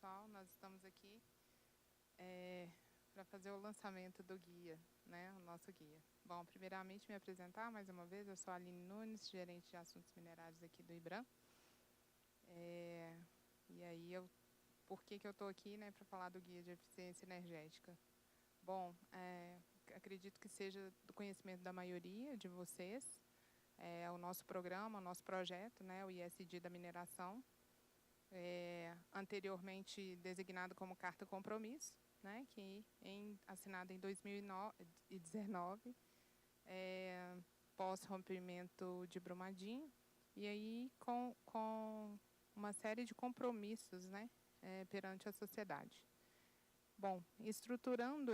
pessoal, nós estamos aqui para fazer o lançamento do guia, né, o nosso guia. Bom, primeiramente me apresentar mais uma vez, eu sou a Aline Nunes, gerente de assuntos minerários aqui do IBRAM. E aí, por que eu estou aqui, né, para falar do guia de eficiência energética? Bom, acredito que seja do conhecimento da maioria de vocês, o nosso programa, o nosso projeto, né, o ISD da mineração, anteriormente designado como Carta Compromisso, né, que assinada em 2019, pós-rompimento de Brumadinho, e aí com uma série de compromissos, né, perante a sociedade. Bom, estruturando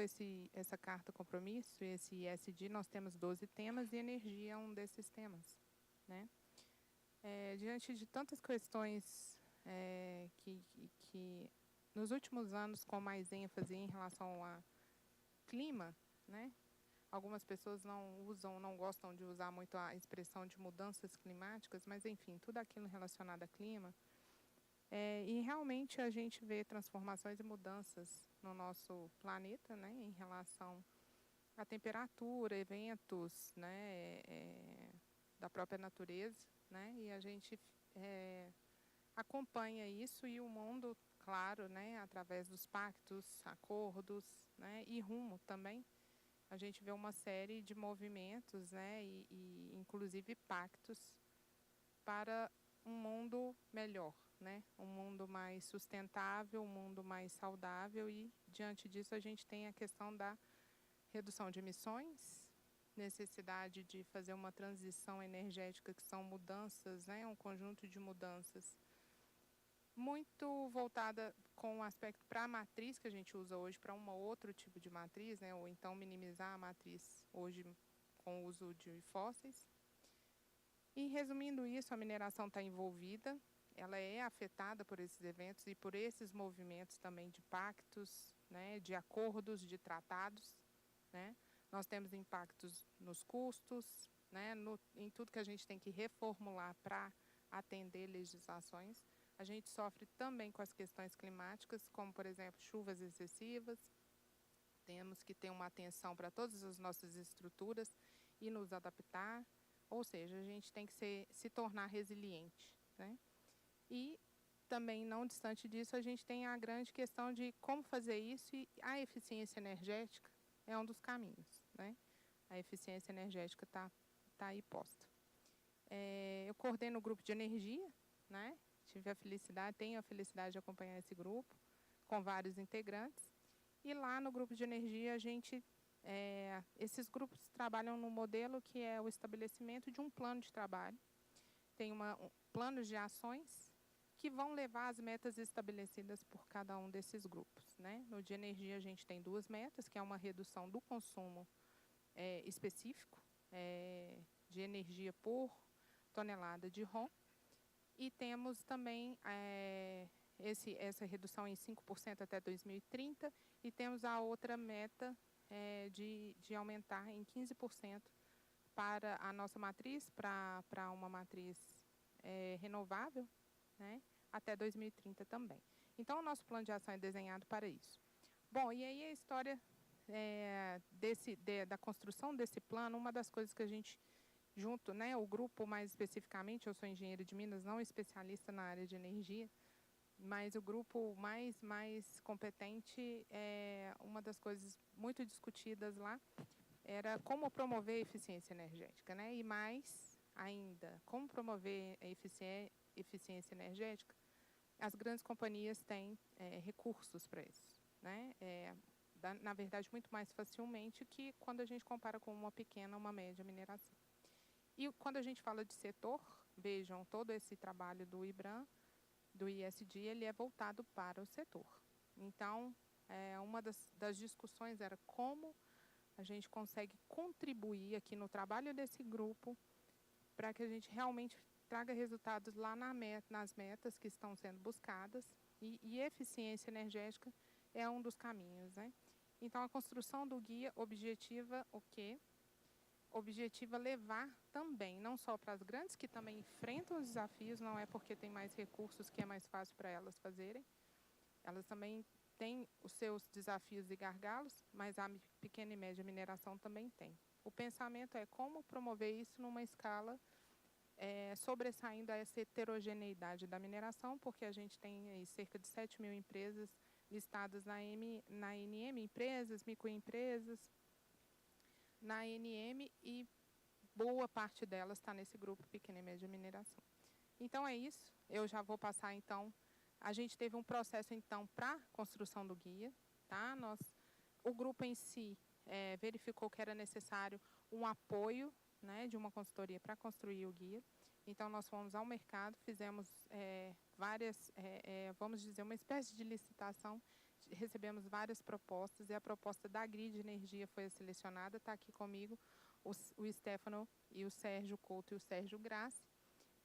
essa Carta Compromisso, esse ISD, nós temos 12 temas e energia é um desses temas, né? Diante de tantas questões que nos últimos anos com mais ênfase em relação a clima, né? Algumas pessoas não gostam de usar muito a expressão de mudanças climáticas, mas enfim, tudo aquilo relacionado a clima. E realmente a gente vê transformações e mudanças no nosso planeta, né, em relação à temperatura, eventos, né, da própria natureza, né, e a gente acompanha isso e o mundo, claro, né, através dos pactos, acordos, né, e rumo também. A gente vê uma série de movimentos, né, e inclusive pactos para um mundo melhor, né, um mundo mais sustentável, um mundo mais saudável, e diante disso a gente tem a questão da redução de emissões, necessidade de fazer uma transição energética, que são mudanças, né, um conjunto de mudanças muito voltada com o aspecto para a matriz que a gente usa hoje, para um outro tipo de matriz, né, ou então minimizar a matriz hoje com o uso de fósseis. E resumindo isso, a mineração está envolvida, ela é afetada por esses eventos e por esses movimentos também de pactos, né, de acordos, de tratados, né. Nós temos impactos nos custos, né, em tudo que a gente tem que reformular para atender legislações. A gente sofre também com as questões climáticas, como, por exemplo, chuvas excessivas. Temos que ter uma atenção para todas as nossas estruturas e nos adaptar. Ou seja, a gente tem que se tornar resiliente, né? E também, não distante disso, a gente tem a grande questão de como fazer isso, e a eficiência energética é um dos caminhos, né? A eficiência energética está aí posta. Eu coordeno o grupo de energia, né? Tenho a felicidade de acompanhar esse grupo, com vários integrantes. E lá no grupo de energia, esses grupos trabalham no modelo que é o estabelecimento de um plano de trabalho. Tem planos de ações que vão levar as metas estabelecidas por cada um desses grupos, né? No de energia, a gente tem 2 metas, que é uma redução do consumo específico de energia por tonelada de ROM. E temos também essa redução em 5% até 2030, e temos a outra meta de aumentar em 15% para a nossa matriz, para uma matriz renovável, né, até 2030 também. Então, o nosso plano de ação é desenhado para isso. Bom, e aí a história da construção desse plano, uma das coisas que a gente junto, né, o grupo mais especificamente, eu sou engenheiro de Minas, não especialista na área de energia, mas o grupo mais competente, uma das coisas muito discutidas lá era como promover a eficiência energética, né? E mais ainda, como promover a eficiência energética. As grandes companhias têm recursos para isso, né? Na verdade, muito mais facilmente que quando a gente compara com uma pequena ou uma média mineração. E quando a gente fala de setor, vejam, todo esse trabalho do IBRAM, do ISD, ele é voltado para o setor. Então, uma das discussões era como a gente consegue contribuir aqui no trabalho desse grupo para que a gente realmente traga resultados lá nas metas que estão sendo buscadas, e eficiência energética é um dos caminhos, né? Então, a construção do guia objetiva o quê? Objetiva levar também, não só para as grandes que também enfrentam os desafios, não é porque tem mais recursos que é mais fácil para elas fazerem, elas também têm os seus desafios e gargalos, mas a pequena e média mineração também tem. O pensamento é como promover isso numa escala sobressaindo a essa heterogeneidade da mineração, porque a gente tem aí cerca de 7.000 empresas listadas na NM, empresas, microempresas, na NM, e boa parte delas está nesse grupo pequena e média mineração. Então é isso, eu já vou passar então, a gente teve um processo então para construção do guia, tá? O grupo em si verificou que era necessário um apoio, né, de uma consultoria para construir o guia. Então, nós fomos ao mercado, fizemos várias, vamos dizer, uma espécie de licitação, recebemos várias propostas, e a proposta da Grid Energia foi a selecionada. Está aqui comigo o Stefano e o Sérgio Couto e o Sérgio Grassi,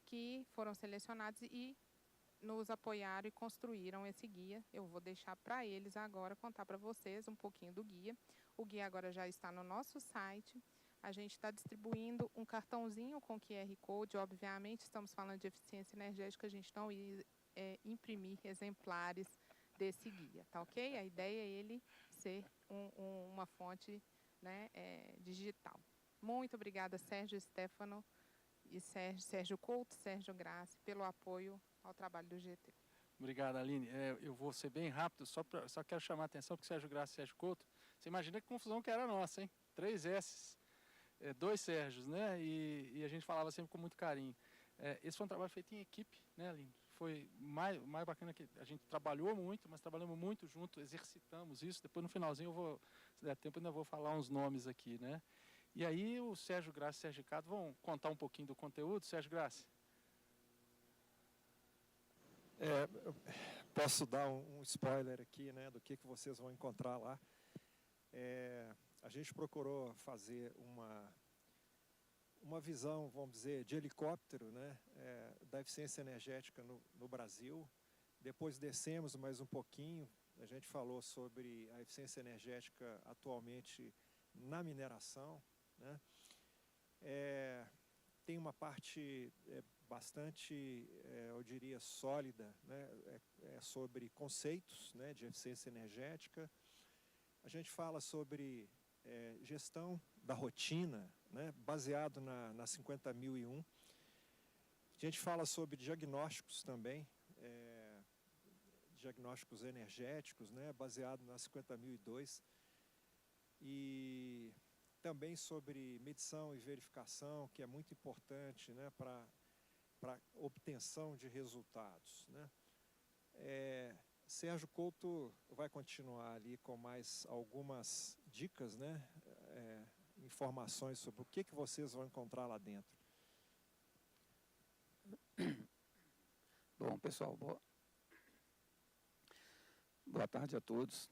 que foram selecionados e nos apoiaram e construíram esse guia. Eu vou deixar para eles agora contar para vocês um pouquinho do guia. O guia agora já está no nosso site. A gente está distribuindo um cartãozinho com QR Code. Obviamente, estamos falando de eficiência energética, a gente não ia imprimir exemplares desse guia, tá ok? A ideia é ele ser uma fonte, né, digital. Muito obrigada, Sérgio, Stefano, e Sérgio Couto, Sérgio Grassi, pelo apoio ao trabalho do GT. Obrigado, Aline. Eu vou ser bem rápido, só quero chamar a atenção para o Sérgio Grassi e Sérgio Couto. Você imagina que confusão que era nossa, hein? 3 S's, 2 Sérgios, né? E a gente falava sempre com muito carinho. Esse foi um trabalho feito em equipe, né, Aline? Foi mais bacana que a gente trabalhou muito, mas trabalhamos muito junto, exercitamos isso. Depois, no finalzinho, se der tempo, ainda vou falar uns nomes aqui, né? E aí o Sérgio Grassi e o Sérgio Cato vão contar um pouquinho do conteúdo. Sérgio Grassi. Posso dar um spoiler aqui, né, do que vocês vão encontrar lá. A gente procurou fazer uma visão, vamos dizer, de helicóptero, né, da eficiência energética no Brasil. Depois descemos mais um pouquinho, a gente falou sobre a eficiência energética atualmente na mineração, né. Tem uma parte bastante, eu diria, sólida, né, sobre conceitos, né, de eficiência energética. A gente fala sobre gestão da rotina, né, baseado na 50.001. A gente fala sobre diagnósticos também, diagnósticos energéticos, né, baseado na 50.002. E também sobre medição e verificação, que é muito importante, né, para obtenção de resultados, né. Sérgio Couto vai continuar ali com mais algumas dicas, né, informações sobre o que vocês vão encontrar lá dentro. Bom, pessoal, boa tarde a todos.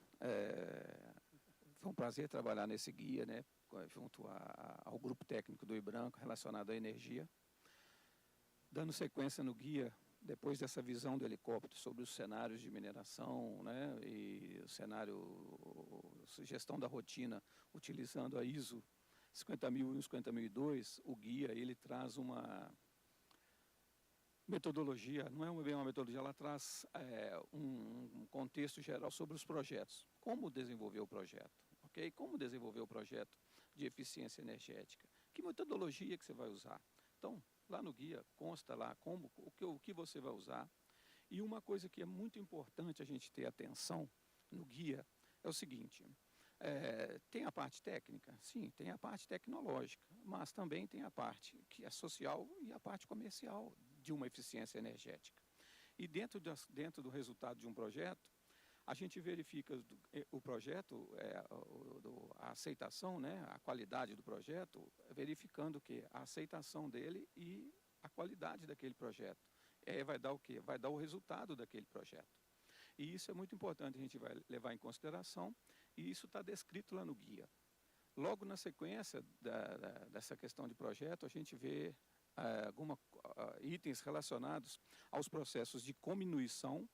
Foi um prazer trabalhar nesse guia, né, junto ao grupo técnico do IBRANCO relacionado à energia. Dando sequência no guia, depois dessa visão do helicóptero sobre os cenários de mineração, né, e o cenário, gestão da rotina, utilizando a ISO 50.001 e 50.002, o guia ele traz uma metodologia, não é bem uma metodologia, ela traz um contexto geral sobre os projetos. Como desenvolver o projeto, ok? Como desenvolver o projeto de eficiência energética? Que metodologia que você vai usar? Então, lá no guia consta lá o que você vai usar. E uma coisa que é muito importante a gente ter atenção no guia é o seguinte: tem a parte técnica? Sim, tem a parte tecnológica, mas também tem a parte que é social e a parte comercial de uma eficiência energética. E dentro do resultado de um projeto, a gente verifica o projeto, a aceitação, né, a qualidade do projeto, verificando que a aceitação dele e a qualidade daquele projeto. Vai dar o quê? Vai dar o resultado daquele projeto. E isso é muito importante, a gente vai levar em consideração, e isso está descrito lá no guia. Logo na sequência dessa questão de projeto, a gente vê alguns itens relacionados aos processos de cominuição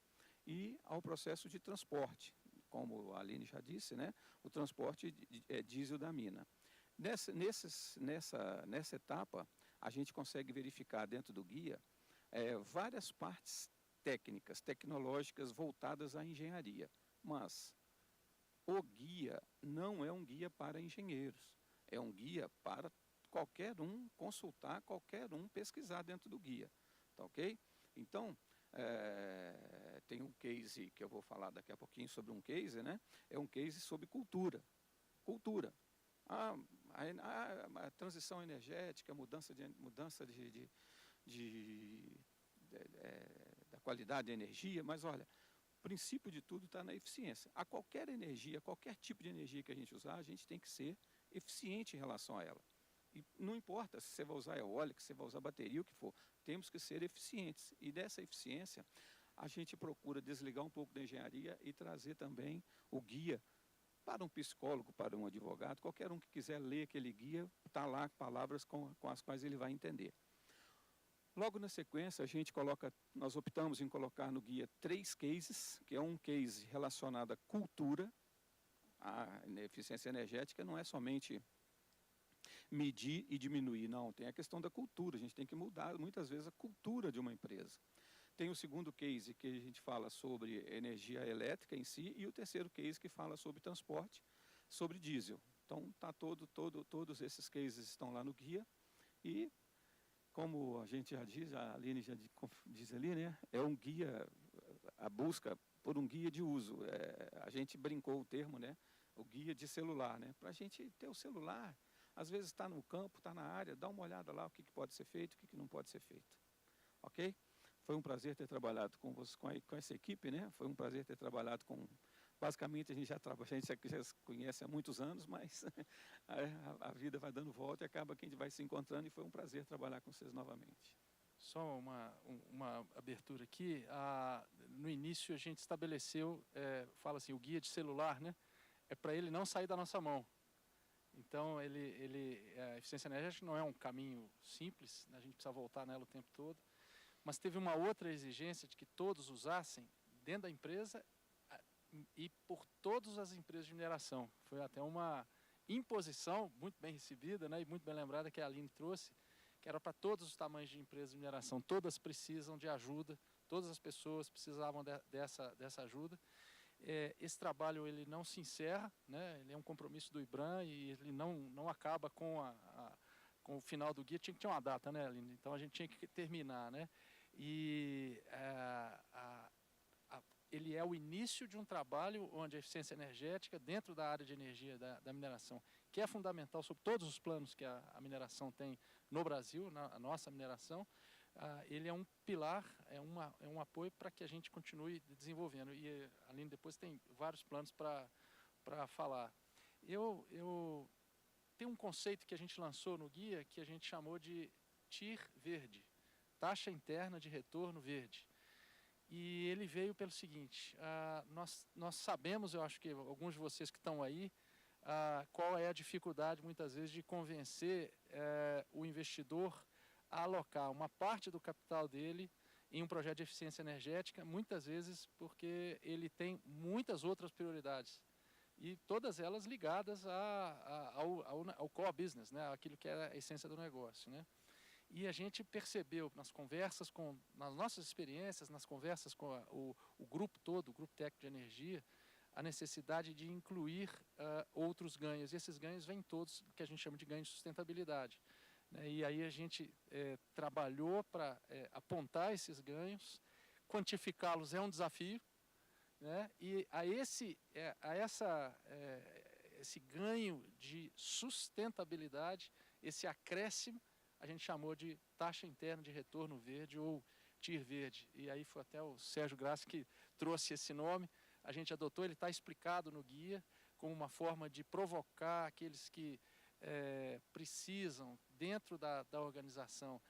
e ao processo de transporte, como a Aline já disse, né, o transporte diesel da mina. Nessa etapa, a gente consegue verificar dentro do guia várias partes técnicas, tecnológicas voltadas à engenharia. Mas o guia não é um guia para engenheiros, é um guia para qualquer um consultar, qualquer um pesquisar dentro do guia, tá ok? Então, tem um case que eu vou falar daqui a pouquinho sobre um case, né? É um case sobre cultura. Cultura. A transição energética, mudança da qualidade da energia, mas olha, o princípio de tudo está na eficiência. A qualquer energia, qualquer tipo de energia que a gente usar, a gente tem que ser eficiente em relação a ela. E não importa se você vai usar eólica, se você vai usar bateria, o que for, temos que ser eficientes. E dessa eficiência, a gente procura desligar um pouco da engenharia e trazer também o guia para um psicólogo, para um advogado, qualquer um que quiser ler aquele guia, está lá palavras com as quais ele vai entender. Logo na sequência, nós optamos em colocar no guia 3 cases, que é um case relacionado à cultura. A eficiência energética não é somente medir e diminuir, não, tem a questão da cultura, a gente tem que mudar muitas vezes a cultura de uma empresa. Tem o segundo case que a gente fala sobre energia elétrica em si, e o terceiro case que fala sobre transporte, sobre diesel. Então, todos esses cases estão lá no guia, e como a gente já diz, a Aline já diz ali, né, é um guia, a busca por um guia de uso. A gente brincou o termo, né, o guia de celular, né, para a gente ter o celular, às vezes está no campo, está na área, dá uma olhada lá o que pode ser feito, o que não pode ser feito. Ok? Foi um prazer ter trabalhado com essa equipe, né? Foi um prazer ter trabalhado com... Basicamente, a gente já se conhece há muitos anos, mas a vida vai dando volta e acaba que a gente vai se encontrando, e foi um prazer trabalhar com vocês novamente. Só uma abertura aqui. No início, a gente estabeleceu, fala assim, o guia de celular, né? É para ele não sair da nossa mão. Então, a eficiência energética não é um caminho simples, né? A gente precisa voltar nela o tempo todo. Mas teve uma outra exigência de que todos usassem dentro da empresa e por todas as empresas de mineração. Foi até uma imposição muito bem recebida, né, e muito bem lembrada, que a Aline trouxe, que era para todos os tamanhos de empresas de mineração. Todas precisam de ajuda, todas as pessoas precisavam dessa ajuda. Esse trabalho ele não se encerra, né, ele é um compromisso do IBRAM e ele não acaba com o final do guia. Tinha que ter uma data, né, Aline? Então a gente tinha que terminar, né? E ele é o início de um trabalho onde a eficiência energética, dentro da área de energia da mineração, que é fundamental sobre todos os planos que a mineração tem no Brasil, a nossa mineração, ele é um pilar, é um apoio para que a gente continue desenvolvendo. E a Aline depois tem vários planos para falar. Eu tenho um conceito que a gente lançou no guia que a gente chamou de TIR verde, taxa interna de retorno verde. E ele veio pelo seguinte, nós sabemos, eu acho que alguns de vocês que estão aí, qual é a dificuldade muitas vezes de convencer o investidor a alocar uma parte do capital dele em um projeto de eficiência energética, muitas vezes porque ele tem muitas outras prioridades. E todas elas ligadas ao core business, né, aquilo que é a essência do negócio, né? E a gente percebeu nas conversas, nas nossas experiências, nas conversas com o grupo todo, o grupo técnico de energia, a necessidade de incluir outros ganhos. E esses ganhos vêm todos, que a gente chama de ganhos de sustentabilidade, né? E aí a gente trabalhou para apontar esses ganhos, quantificá-los é um desafio, né? E esse ganho de sustentabilidade, esse acréscimo, a gente chamou de taxa interna de retorno verde ou TIR verde. E aí foi até o Sérgio Grassi que trouxe esse nome. A gente adotou, ele está explicado no guia, como uma forma de provocar aqueles que precisam, dentro da organização,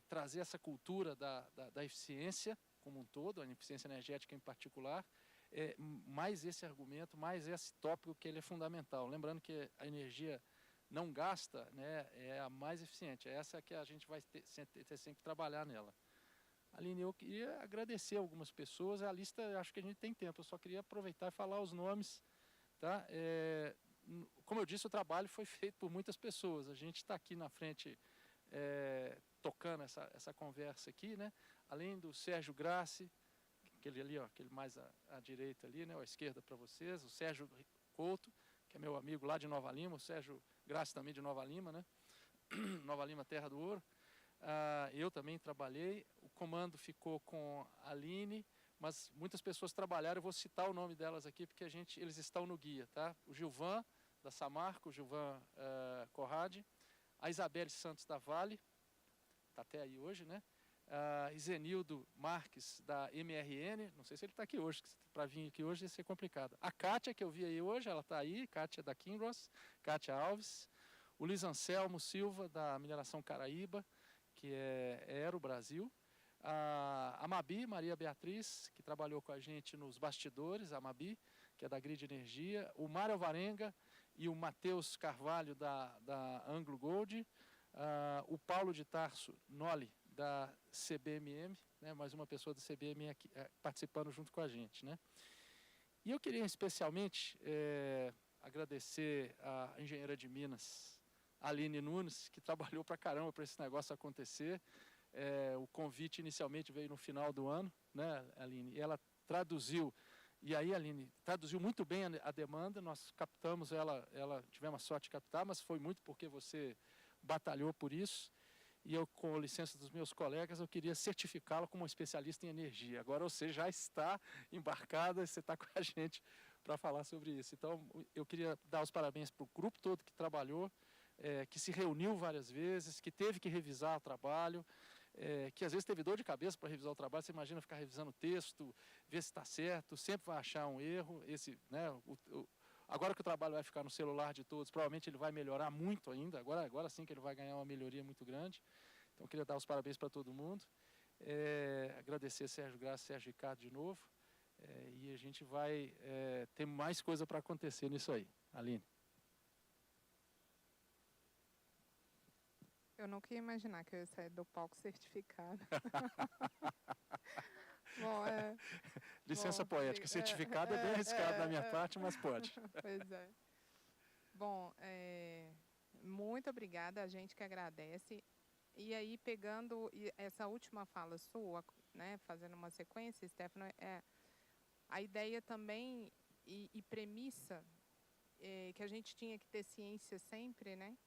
trazer essa cultura da eficiência como um todo, a eficiência energética em particular, mais esse argumento, mais esse tópico que ele é fundamental. Lembrando que a energia não gasta, né, é a mais eficiente, é essa que a gente vai ter sempre que trabalhar nela. Aline, eu queria agradecer algumas pessoas, a lista, acho que a gente tem tempo, eu só queria aproveitar e falar os nomes, tá? Como eu disse, o trabalho foi feito por muitas pessoas, a gente está aqui na frente tocando essa conversa aqui, né? A além do Sérgio Grassi, aquele ali, ó, aquele mais à direita ali, né, ou à esquerda para vocês, o Sérgio Couto, que é meu amigo lá de Nova Lima, o Sérgio Grassi também de Nova Lima, né? Nova Lima, Terra do Ouro. Eu também trabalhei, o comando ficou com a Aline, mas muitas pessoas trabalharam, eu vou citar o nome delas aqui, porque eles estão no guia, tá? O Gilvan, da Samarco, o Gilvan Corrade, a Isabelle Santos da Vale, está até aí hoje, né? Isenildo Marques, da MRN, não sei se ele está aqui hoje, para vir aqui hoje ia ser complicado. A Kátia, que eu vi aí hoje, ela está aí, Kátia da Kinross, Kátia Alves. O Luiz Anselmo Silva, da Mineração Caraíba, que é Aero Brasil. A Mabi, Maria Beatriz, que trabalhou com a gente nos bastidores, a Mabi, que é da Grid Energia. O Mário Alvarenga e o Matheus Carvalho, da Anglo Gold. O Paulo de Tarso Noli, da CBMM, né, mais uma pessoa da CBMM aqui, participando junto com a gente, né. E eu queria especialmente agradecer a engenheira de Minas, Aline Nunes, que trabalhou pra caramba para esse negócio acontecer. O convite inicialmente veio no final do ano, né, Aline? E ela traduziu, e aí, Aline, traduziu muito bem a demanda, nós captamos ela, tivemos a sorte de captar, mas foi muito porque você batalhou por isso. E eu, com licença dos meus colegas, eu queria certificá-la como especialista em energia. Agora você já está embarcada, você está com a gente para falar sobre isso. Então, eu queria dar os parabéns para o grupo todo que trabalhou, que se reuniu várias vezes, que teve que revisar o trabalho, que às vezes teve dor de cabeça para revisar o trabalho. Você imagina ficar revisando o texto, ver se está certo, sempre vai achar um erro. Né, agora que o trabalho vai ficar no celular de todos, provavelmente ele vai melhorar muito ainda, agora sim que ele vai ganhar uma melhoria muito grande. Então, eu queria dar os parabéns para todo mundo, agradecer Sérgio Graça e Sérgio Ricardo de novo, e a gente vai ter mais coisa para acontecer nisso aí. Aline. Eu nunca ia imaginar que eu ia sair do palco certificado. Bom, licença poética, certificado é bem arriscado da minha parte, mas pode. Pois é. Bom, muito obrigada, a gente que agradece. E aí, pegando essa última fala sua, né, fazendo uma sequência, Stefano, a ideia também e premissa que a gente tinha que ter ciência sempre, né,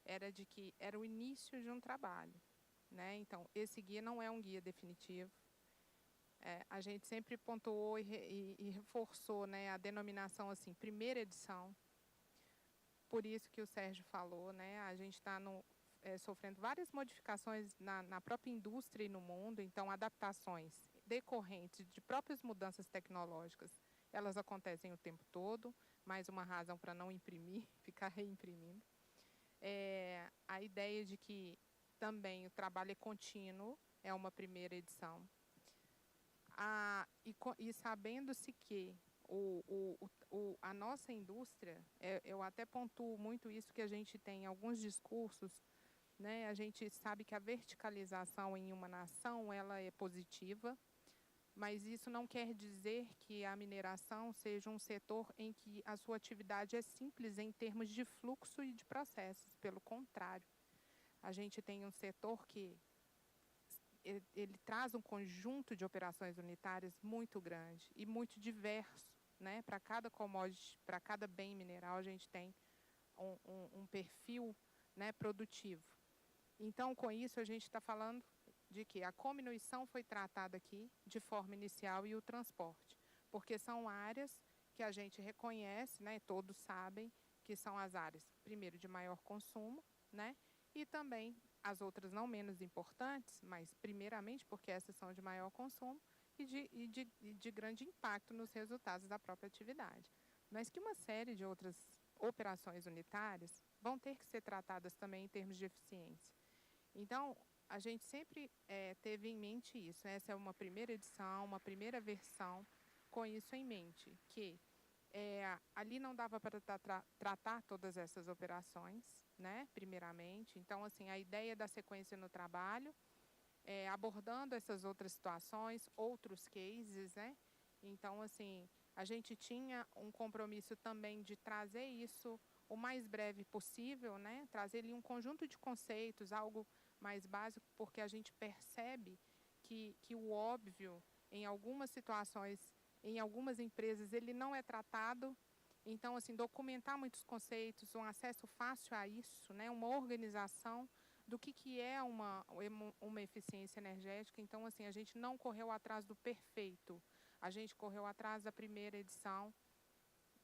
era de que era o início de um trabalho, né? Então, esse guia não é um guia definitivo. A gente sempre pontuou e reforçou, né, a denominação assim, primeira edição. Por isso que o Sérgio falou, né, a gente está sofrendo várias modificações na própria indústria e no mundo, então adaptações decorrentes de próprias mudanças tecnológicas, elas acontecem o tempo todo, mais uma razão para não imprimir, ficar reimprimindo. A ideia de que também o trabalho é contínuo, é uma primeira edição. E sabendo-se que a nossa indústria, eu até pontuo muito isso, que a gente tem alguns discursos, né, a gente sabe que a verticalização em uma nação ela é positiva, mas isso não quer dizer que a mineração seja um setor em que a sua atividade é simples em termos de fluxo e de processos. Pelo contrário, a gente tem um setor que ele traz um conjunto de operações unitárias muito grande e muito diverso, né? Para cada commodity, para cada bem mineral, a gente tem um perfil, né, produtivo. Então, com isso, a gente está falando de que a cominuição foi tratada aqui de forma inicial e o transporte, porque são áreas que a gente reconhece, né, todos sabem que são as áreas, primeiro, de maior consumo, né, e também as outras não menos importantes, mas primeiramente porque essas são de maior consumo e de grande impacto nos resultados da própria atividade. Mas que uma série de outras operações unitárias vão ter que ser tratadas também em termos de eficiência. Então, a gente sempre teve em mente isso. Essa é uma primeira edição, uma primeira versão, com isso em mente, que ali não dava para tratar todas essas operações, né, primeiramente. Então, assim, a ideia da sequência no trabalho, abordando essas outras situações, outros cases, né. Então, assim, a gente tinha um compromisso também de trazer isso o mais breve possível, né, trazer ali um conjunto de conceitos, algo mais básico, porque a gente percebe que o óbvio, em algumas situações, em algumas empresas, ele não é tratado. Então, assim, documentar muitos conceitos, um acesso fácil a isso, né, uma organização do que é uma eficiência energética. Então, assim, a gente não correu atrás do perfeito, a gente correu atrás da primeira edição,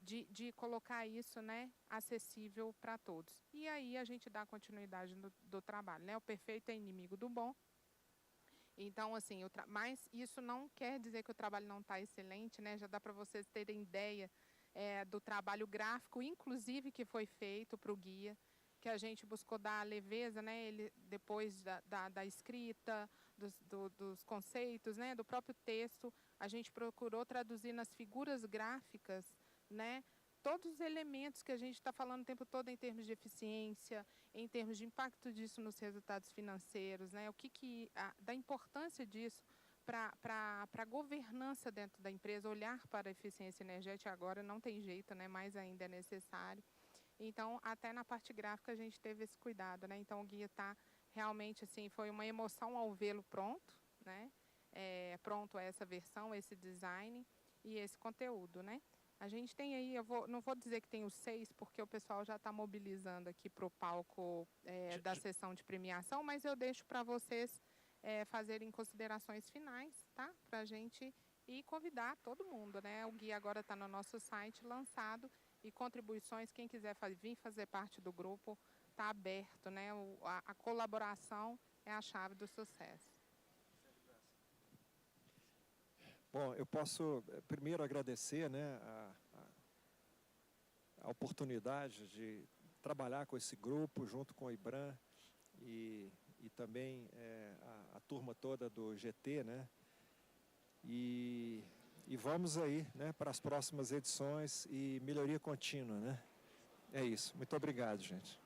de colocar isso, né, acessível para todos. E aí a gente dá continuidade do trabalho, né? O perfeito é inimigo do bom. Então, assim, mas isso não quer dizer que o trabalho não está excelente, né? Já dá para vocês terem ideia do trabalho gráfico, inclusive, que foi feito para o guia, que a gente buscou dar leveza, né? Ele, depois da escrita, dos conceitos, né? Do próprio texto, a gente procurou traduzir nas figuras gráficas, né, todos os elementos que a gente está falando o tempo todo em termos de eficiência, em termos de impacto disso nos resultados financeiros, né, da importância disso para a governança dentro da empresa, olhar para a eficiência energética agora não tem jeito, né, mais ainda é necessário. Então, até na parte gráfica a gente teve esse cuidado, né, então o guia está realmente, assim, foi uma emoção ao vê-lo pronto, né, pronto a essa versão, esse design e esse conteúdo, né. A gente tem aí, não vou dizer que tem os 6, porque o pessoal já está mobilizando aqui para o palco da sessão de premiação, mas eu deixo para vocês fazerem considerações finais, tá? Para a gente ir convidar todo mundo, né? O guia agora está no nosso site lançado e contribuições, quem quiser vir fazer parte do grupo, está aberto, né? A colaboração é a chave do sucesso. Bom, eu posso primeiro agradecer, né, a oportunidade de trabalhar com esse grupo, junto com o IBRAM e também a turma toda do GT, né? E vamos aí, né, para as próximas edições e melhoria contínua, né? É isso. Muito obrigado, gente.